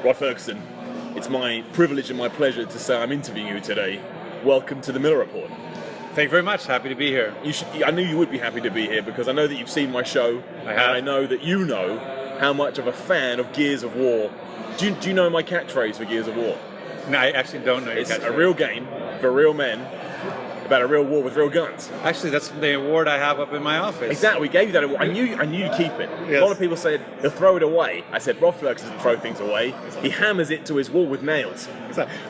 Rod Ferguson, it's my privilege and my pleasure to say I'm interviewing you today. Welcome to the Miller Report. Thank you very much. Happy to be here. I knew you would be happy to be here because I know that you've seen my show. I have. And I know that you know how much of a fan of Gears of War. Do you know my catchphrase for Gears of War? No, I actually don't know your It's catchphrase. a real game for real men about a real war with real guns. Actually, that's the award I have up in my office. Exactly, we gave you that award. I knew you'd keep it. Yes. A lot of people said they'll throw it away. I said Rod Ferguson doesn't throw things away. He hammers it to his wall with nails.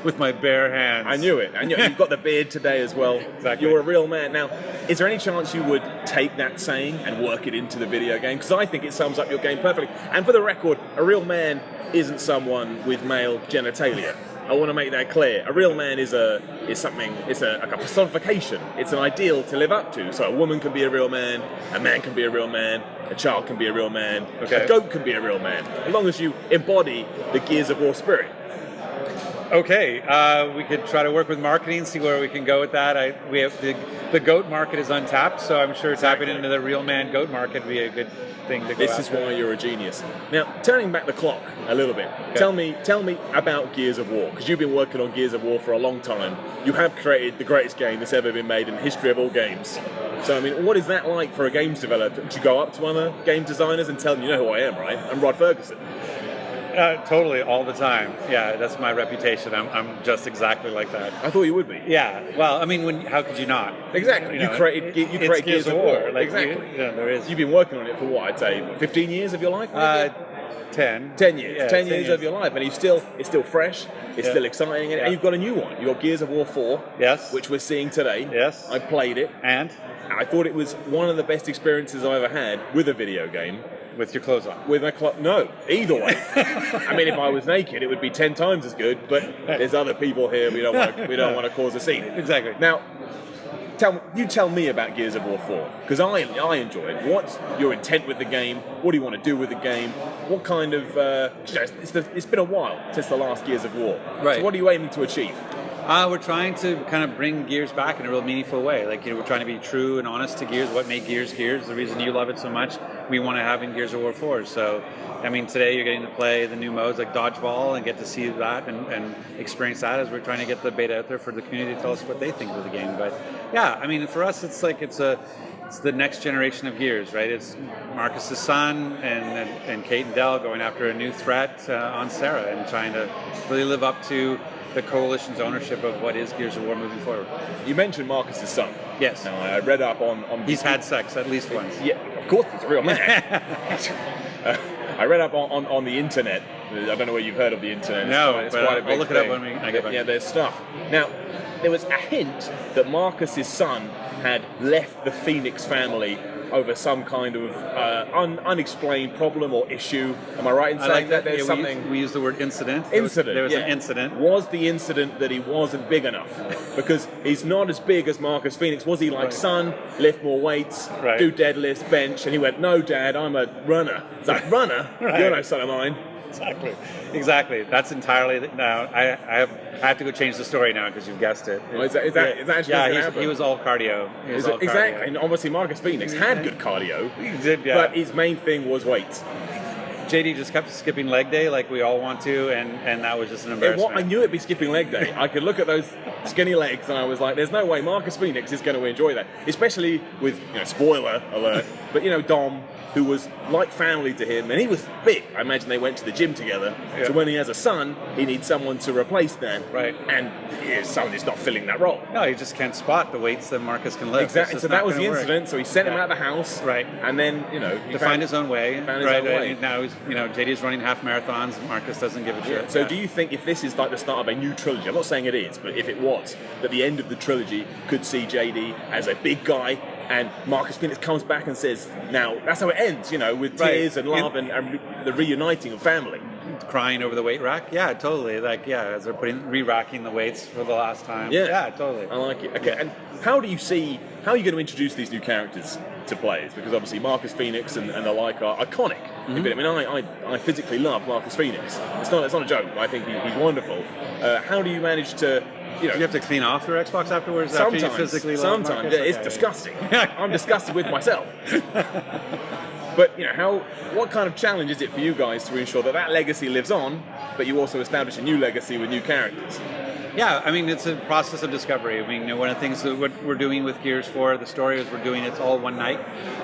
With my bare hands. I knew it. You've got the beard today as well. Exactly. You're a real man. Now, is there any chance you would take that saying and work it into the video game? Because I think it sums up your game perfectly. And for the record, a real man isn't someone with male genitalia. I want to make that clear. A real man is like a personification. It's an ideal to live up to. So a woman can be a real man can be a real man, a child can be a real man, okay. A goat can be a real man, as long as you embody the Gears of War spirit. Okay, we could try to work with marketing, see where we can go with that. We have the goat market is untapped, so I'm sure tapping into the real man goat market would be a good thing to go This is why you're a genius. Now, turning back the clock a little bit, okay. Tell me about Gears of War, because you've been working on Gears of War for a long time. You have created the greatest game that's ever been made in the history of all games. So, I mean, what is that like for a games developer? Do you go up to other game designers and tell them, you know who I am, right? I'm Rod Ferguson. Totally, all the time. Yeah, that's my reputation. I'm just exactly like that. I thought you would be. Yeah. Well, I mean, how could you not? Exactly. You create Gears of War. Like, exactly. There is. You've been working on it for what, I'd say, 15 years of your life? 10. 10 years. Yeah, 10 years of your life, and it's still fresh. It's still exciting, and you've got a new one. You've got Gears of War 4, yes, which we're seeing today. Yes. I played it, and I thought it was one of the best experiences I've ever had with a video game. With your clothes on? With my no, either way. I mean, if I was naked, it would be 10 times as good. But there's other people here. We don't want to cause a scene. Exactly. Now, tell me about Gears of War 4, because I enjoy it. What's your intent with the game? What do you want to do with the game? What kind of it's been a while since the last Gears of War. Right. So what are you aiming to achieve? We're trying to kind of bring Gears back in a real meaningful way. Like, we're trying to be true and honest to Gears. What made Gears Gears? The reason you love it so much, we want to have in Gears of War 4. So, I mean, today you're getting to play the new modes like Dodgeball and get to see that and experience that as we're trying to get the beta out there for the community to tell us what they think of the game. But yeah, I mean, for us, it's the next generation of Gears, right? It's Marcus's son and Kate and Del going after a new threat on Sarah and trying to really live up to the Coalition's ownership of what is Gears of War moving forward. You mentioned Marcus's son. Yes. Now, I read up on He's had sex at least once. Yeah, of course, he's a real man. I read up on the internet. I don't know where you've heard of the internet. It's quite a big I'll look it up when I get back. Yeah, there's stuff. Now, there was a hint that Marcus's son had left the Phoenix family over some kind of unexplained problem or issue. Am I right in saying that? There's something. We use the word incident. Incident. There was an incident. Was the incident that he wasn't big enough? Because he's not as big as Marcus Phoenix. Was he like, son, lift more weights, do deadlifts, bench? And he went, no, Dad, I'm a runner. It's like, runner? You're no son of mine. Exactly. That's entirely now. I have to go change the story now because you've guessed it. Well, is that actually happen? He was all cardio. Exactly. And obviously Marcus Phoenix had good cardio. He did, yeah. But his main thing was weights. JD just kept skipping leg day like we all want to, and that was just an embarrassment. I knew it'd be skipping leg day. I could look at those skinny legs and I was like, there's no way Marcus Phoenix is going to enjoy that. Especially with, spoiler alert, but Dom, who was like family to him, and he was big. I imagine they went to the gym together. Yeah. So when he has a son, he needs someone to replace that. Right. And his son is not filling that role. No, he just can't spot the weights that Marcus can lift. Exactly. So that was the incident. So he sent him out of the house. Right. And then, to find his own way. Right. Now he's, JD's running half marathons. And Marcus doesn't give a shit. So do you think if this is like the start of a new trilogy, I'm not saying it is, but if it was, that the end of the trilogy could see JD as a big guy, and Marcus Phoenix comes back and says, now, that's how it ends, with tears and love and the reuniting of family. Crying over the weight rack? Yeah, totally. As they're re-racking the weights for the last time. Yeah, totally. I like it. Okay, and how are you going to introduce these new characters to players? Because obviously Marcus Phoenix and the like are iconic. Mm-hmm. I physically love Marcus Phoenix. It's not a joke. I think he's wonderful. How do you manage to... Do you have to clean off your Xbox afterwards? Sometimes. After you physically Sometimes. It's disgusting. I'm disgusted with myself. But what kind of challenge is it for you guys to ensure that legacy lives on, but you also establish a new legacy with new characters. Yeah, I mean, it's a process of discovery. I mean, one of the things that what we're doing with Gears 4, the story is we're doing it's all one night.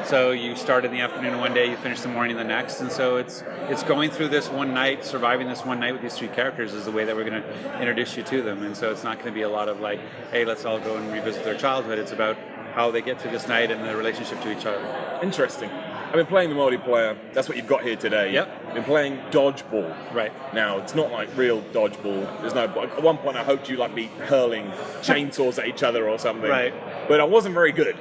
So you start in the afternoon one day, you finish the morning the next, and so it's going through this one night, surviving this one night with these three characters is the way that we're going to introduce you to them. And so it's not going to be a lot of like, hey, let's all go and revisit their childhood. It's about how they get through this night and their relationship to each other. Interesting. I've been playing the multiplayer. That's what you've got here today. Yep. I've been playing dodgeball. Right. Now, it's not like real dodgeball. There's no. At one point, I hoped you like be hurling chainsaws at each other or something. Right. But I wasn't very good,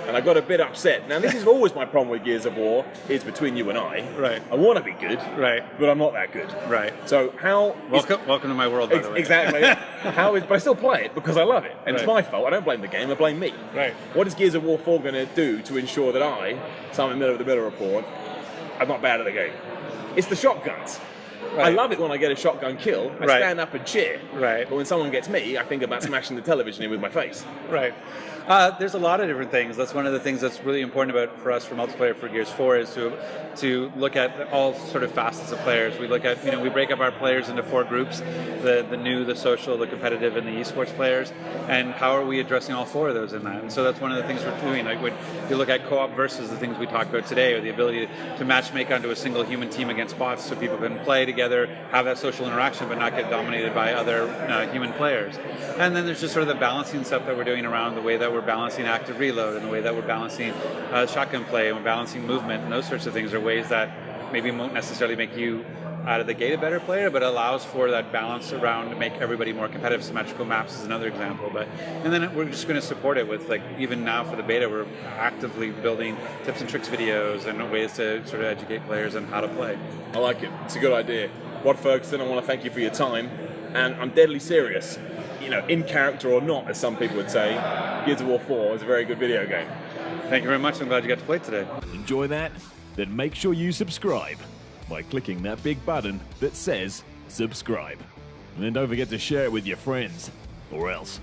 and I got a bit upset. Now, this is always my problem with Gears of War. Is between you and I. Right. I want to be good. Right. But I'm not that good. Right. So how? Welcome to my world, by the way. Exactly. But I still play it because I love it, and it's Right. my fault. I don't blame the game. I blame me. Right. What is Gears of War 4 going to do to ensure that so I'm in the middle of the middle report, I'm not bad at the game? It's the shotguns. Right. I love it when I get a shotgun kill. I Right. stand up and cheer. Right. But when someone gets me, I think about smashing the television in with my face. Right. There's a lot of different things. That's one of the things that's really important about for us for multiplayer for Gears 4 is to look at all sort of facets of players. We look at, we break up our players into 4 groups, the new, the social, the competitive, and the esports players, and how are we addressing all 4 of those in that? And so that's one of the things we're doing. Like when you look at co-op versus the things we talked about today, or the ability to matchmake onto a single human team against bots so people can play together, have that social interaction, but not get dominated by other human players. And then there's just sort of the balancing stuff that we're doing around the way that we're balancing active reload and the way that we're balancing shotgun play and we're balancing movement, and those sorts of things are ways that maybe won't necessarily make you out of the gate a better player, but allows for that balance around to make everybody more competitive. Symmetrical maps is another example, and then we're just going to support it with, like, even now for the beta, we're actively building tips and tricks videos and ways to sort of educate players on how to play. I like it. It's a good idea. Rod Ferguson, I want to thank you for your time, and I'm deadly serious. In character or not, as some people would say, Gears of War 4 is a very good video game. Thank you very much. I'm glad you got to play today. Enjoy that? Then make sure you subscribe by clicking that big button that says subscribe. And then don't forget to share it with your friends, or else